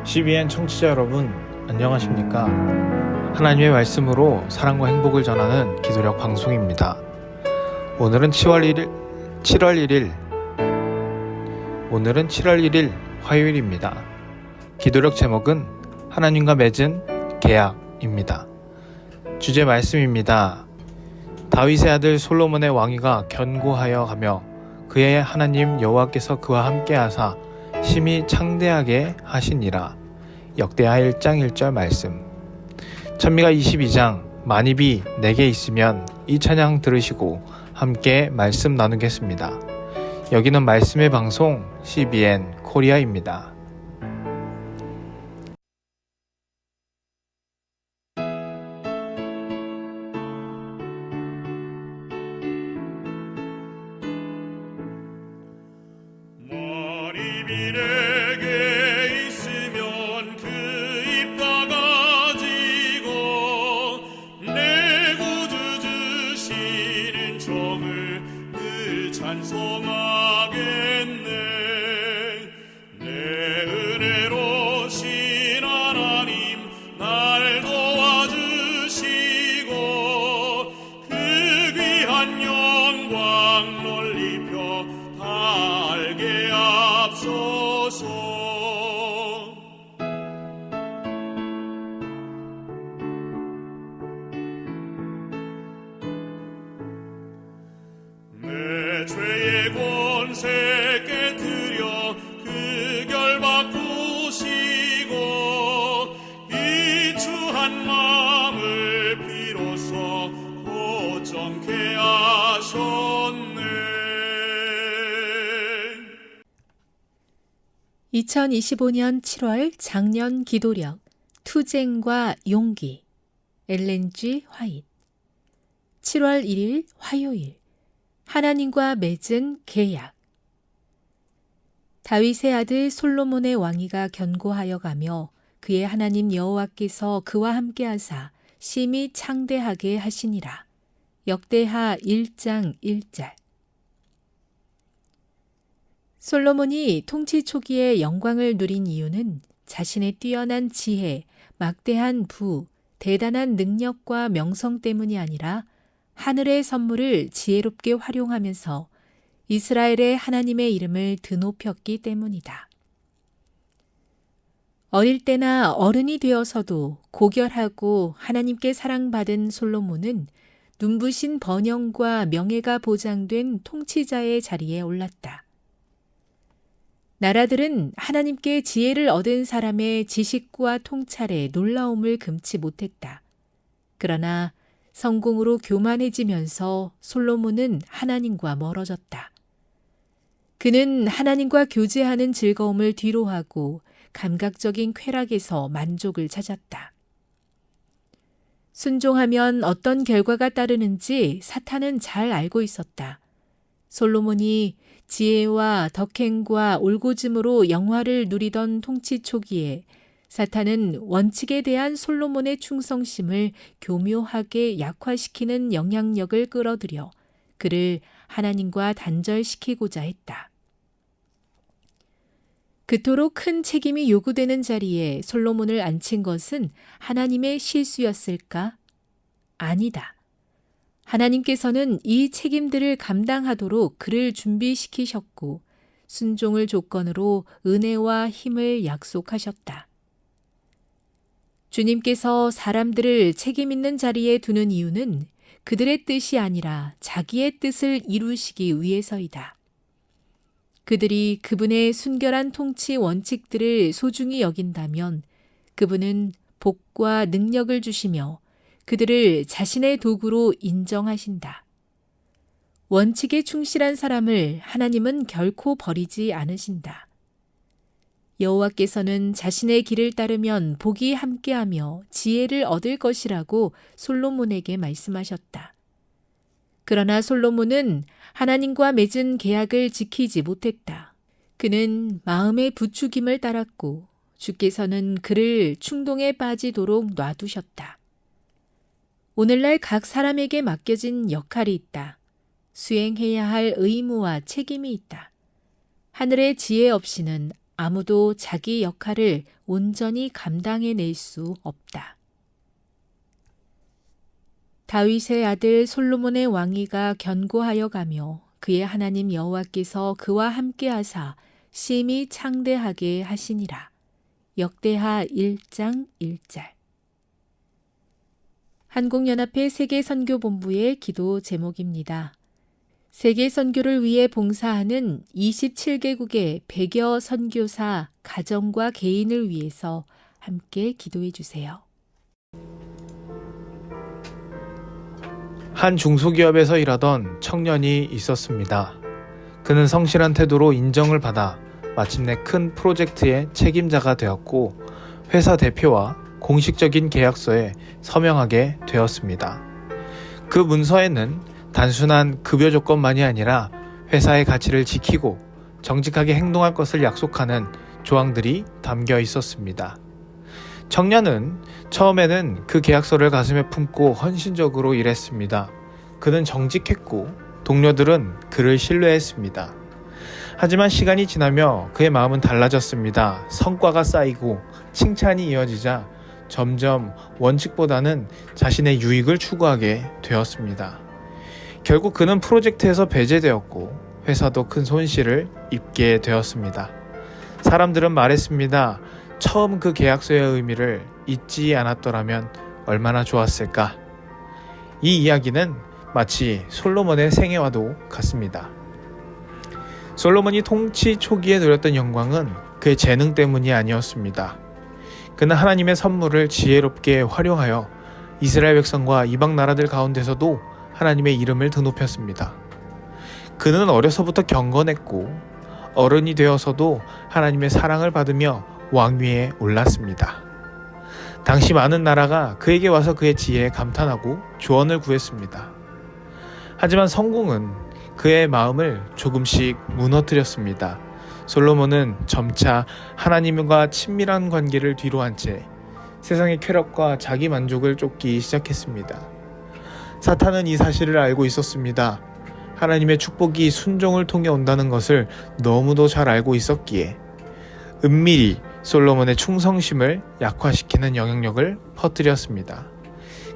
CBN 청취자 여러분, 안녕하십니까? 하나님의 말씀으로 사랑과 행복을 전하는 기도력 방송입니다. 오늘은 7월 1일 화요일입니다. 기도력 제목은 하나님과 맺은 계약입니다. 주제 말씀입니다. 다윗의 아들 솔로몬의 왕위가 견고하여 가며 그의 하나님 여호와께서 그와 함께 하사 심히 창대하게 하시니라. 역대하 1장 1절 말씀. 찬미가 22장 만입이 내게 있으면 이 찬양 들으시고 함께 말씀 나누겠습니다. 여기는 말씀의 방송 CBN 코리아입니다. 만입이 내게 있으면 그 입 다 가지고 내 구주 주시는 정을 늘 찬송하겠네. 내 은혜로신 하나님 날 도와주시고 그 귀한 영광 널리 펴 달게 앞서서. 내 죄의 권세 깨뜨려 그 결 바꾸시고 이 추한 마음을 비로소 고정케 하셨네. 2025년 7월 작년 기도력 투쟁과 용기 엘렌 G. 화이트 7월 1일 화요일 하나님과 맺은 계약. 다윗의 아들 솔로몬의 왕위가 견고하여 가며 그의 하나님 여호와께서 그와 함께 하사 심히 창대하게 하시니라. 역대하 1장 1절. 솔로몬이 통치 초기에 영광을 누린 이유는 자신의 뛰어난 지혜, 막대한 부, 대단한 능력과 명성 때문이 아니라 하늘의 선물을 지혜롭게 활용하면서 이스라엘의 하나님의 이름을 드높였기 때문이다. 어릴 때나 어른이 되어서도 고결하고 하나님께 사랑받은 솔로몬은 눈부신 번영과 명예가 보장된 통치자의 자리에 올랐다. 나라들은 하나님께 지혜를 얻은 사람의 지식과 통찰에 놀라움을 금치 못했다. 그러나 성공으로 교만해지면서 솔로몬은 하나님과 멀어졌다. 그는 하나님과 교제하는 즐거움을 뒤로하고 감각적인 쾌락에서 만족을 찾았다. 순종하면 어떤 결과가 따르는지 사탄은 잘 알고 있었다. 솔로몬이 지혜와 덕행과 올고즘으로 영화를 누리던 통치 초기에 사탄은 원칙에 대한 솔로몬의 충성심을 교묘하게 약화시키는 영향력을 끌어들여 그를 하나님과 단절시키고자 했다. 그토록 큰 책임이 요구되는 자리에 솔로몬을 앉힌 것은 하나님의 실수였을까? 아니다. 하나님께서는 이 책임들을 감당하도록 그를 준비시키셨고 순종을 조건으로 은혜와 힘을 약속하셨다. 주님께서 사람들을 책임 있는 자리에 두는 이유는 그들의 뜻이 아니라 자기의 뜻을 이루시기 위해서이다. 그들이 그분의 순결한 통치 원칙들을 소중히 여긴다면 그분은 복과 능력을 주시며 그들을 자신의 도구로 인정하신다. 원칙에 충실한 사람을 하나님은 결코 버리지 않으신다. 여호와께서는 자신의 길을 따르면 복이 함께하며 지혜를 얻을 것이라고 솔로몬에게 말씀하셨다. 그러나 솔로몬은 하나님과 맺은 계약을 지키지 못했다. 그는 마음의 부추김을 따랐고 주께서는 그를 충동에 빠지도록 놔두셨다. 오늘날 각 사람에게 맡겨진 역할이 있다. 수행해야 할 의무와 책임이 있다. 하늘의 지혜 없이는 아무도 자기 역할을 온전히 감당해낼 수 없다. 다윗의 아들 솔로몬의 왕위가 견고하여 가며 그의 하나님 여호와께서 그와 함께하사 심히 창대하게 하시니라. 역대하 1장 1절. 한국연합회 세계선교본부의 기도 제목입니다. 세계 선교를 위해 봉사하는 27개국의 100여 선교사, 가정과 개인을 위해서 함께 기도해 주세요. 한 중소기업에서 일하던 청년이 있었습니다. 그는 성실한 태도로 인정을 받아 마침내 큰 프로젝트의 책임자가 되었고 회사 대표와 공식적인 계약서에 서명하게 되었습니다. 그 문서에는 단순한 급여 조건만이 아니라 회사의 가치를 지키고 정직하게 행동할 것을 약속하는 조항들이 담겨 있었습니다. 청년은 처음에는 그 계약서를 가슴에 품고 헌신적으로 일했습니다. 그는 정직했고 동료들은 그를 신뢰했습니다. 하지만 시간이 지나며 그의 마음은 달라졌습니다. 성과가 쌓이고 칭찬이 이어지자 점점 원칙보다는 자신의 유익을 추구하게 되었습니다. 결국 그는 프로젝트에서 배제되었고 회사도 큰 손실을 입게 되었습니다. 사람들은 말했습니다. 처음 그 계약서의 의미를 잊지 않았더라면 얼마나 좋았을까. 이 이야기는 마치 솔로몬의 생애와도 같습니다. 솔로몬이 통치 초기에 누렸던 영광은 그의 재능 때문이 아니었습니다. 그는 하나님의 선물을 지혜롭게 활용하여 이스라엘 백성과 이방 나라들 가운데서도 하나님의 이름을 드높였습니다. 그는 어려서부터 경건했고 어른이 되어서도 하나님의 사랑을 받으며 왕위에 올랐습니다. 당시 많은 나라가 그에게 와서 그의 지혜에 감탄하고 조언을 구했습니다. 하지만 성공은 그의 마음을 조금씩 무너뜨렸습니다. 솔로몬은 점차 하나님과 친밀한 관계를 뒤로 한 채 세상의 쾌락과 자기 만족을 쫓기 시작했습니다. 사탄은 이 사실을 알고 있었습니다. 하나님의 축복이 순종을 통해 온다는 것을 너무도 잘 알고 있었기에 은밀히 솔로몬의 충성심을 약화시키는 영향력을 퍼뜨렸습니다.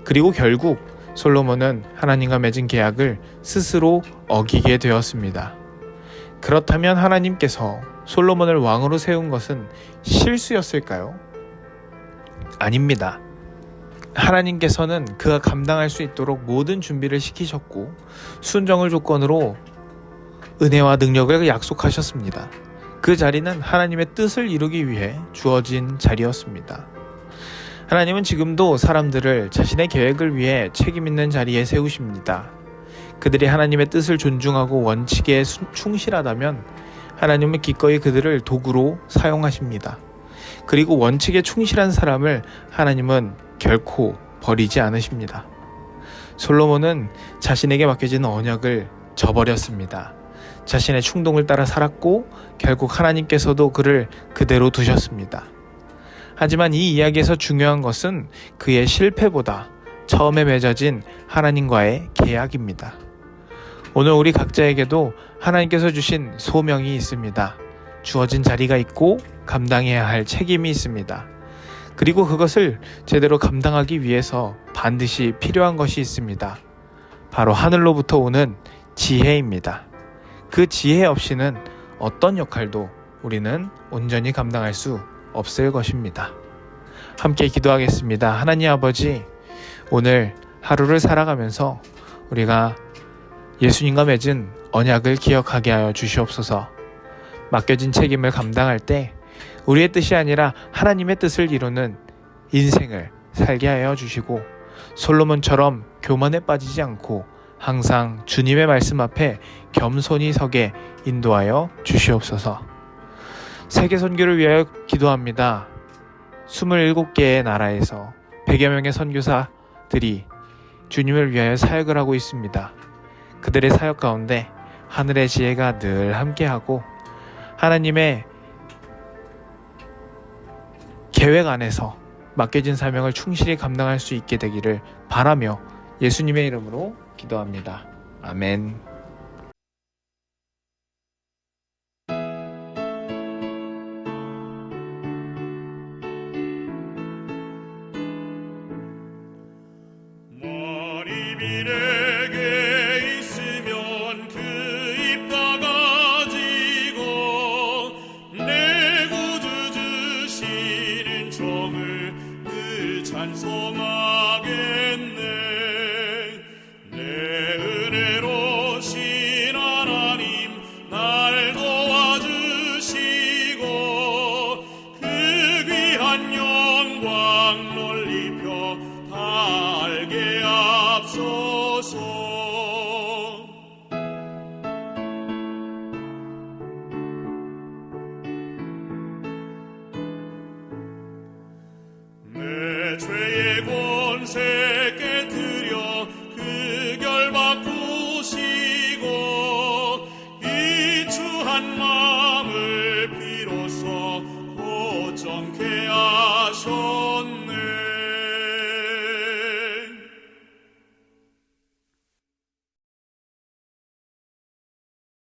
그리고 결국 솔로몬은 하나님과 맺은 계약을 스스로 어기게 되었습니다. 그렇다면 하나님께서 솔로몬을 왕으로 세운 것은 실수였을까요? 아닙니다. 하나님께서는 그가 감당할 수 있도록 모든 준비를 시키셨고 순종을 조건으로 은혜와 능력을 약속하셨습니다. 그 자리는 하나님의 뜻을 이루기 위해 주어진 자리였습니다. 하나님은 지금도 사람들을 자신의 계획을 위해 책임 있는 자리에 세우십니다. 그들이 하나님의 뜻을 존중하고 원칙에 충실하다면 하나님은 기꺼이 그들을 도구로 사용하십니다. 그리고 원칙에 충실한 사람을 하나님은 결코 버리지 않으십니다. 솔로몬은 자신에게 맡겨진 언약을 저버렸습니다. 자신의 충동을 따라 살았고 결국 하나님께서도 그를 그대로 두셨습니다. 하지만 이 이야기에서 중요한 것은 그의 실패보다 처음에 맺어진 하나님과의 계약입니다. 오늘 우리 각자에게도 하나님께서 주신 소명이 있습니다. 주어진 자리가 있고 감당해야 할 책임이 있습니다. 그리고 그것을 제대로 감당하기 위해서 반드시 필요한 것이 있습니다. 바로 하늘로부터 오는 지혜입니다. 그 지혜 없이는 어떤 역할도 우리는 온전히 감당할 수 없을 것입니다. 함께 기도하겠습니다. 하나님 아버지, 오늘 하루를 살아가면서 우리가 예수님과 맺은 언약을 기억하게 하여 주시옵소서. 맡겨진 책임을 감당할 때 우리의 뜻이 아니라 하나님의 뜻을 이루는 인생을 살게 하여 주시고 솔로몬처럼 교만에 빠지지 않고 항상 주님의 말씀 앞에 겸손히 서게 인도하여 주시옵소서. 세계 선교를 위하여 기도합니다. 27개의 나라에서 100여 명의 선교사들이 주님을 위하여 사역을 하고 있습니다. 그들의 사역 가운데 하늘의 지혜가 늘 함께하고 하나님의 계획 안에서 맡겨진 사명을 충실히 감당할 수 있게 되기를 바라며 예수님의 이름으로 기도합니다. 아멘. 비밀에게 있으면 그 입 다 가지고 내 구주 주시는 정을 늘 찬송하겠네. 내 은혜로신 하나님 날 도와주시고 그 귀한 영광 널리 펴 다 알게 앞서서. 내 죄의 권세 깨뜨려 그 결 바꾸시고 이 추한 마음을 비로소 고정케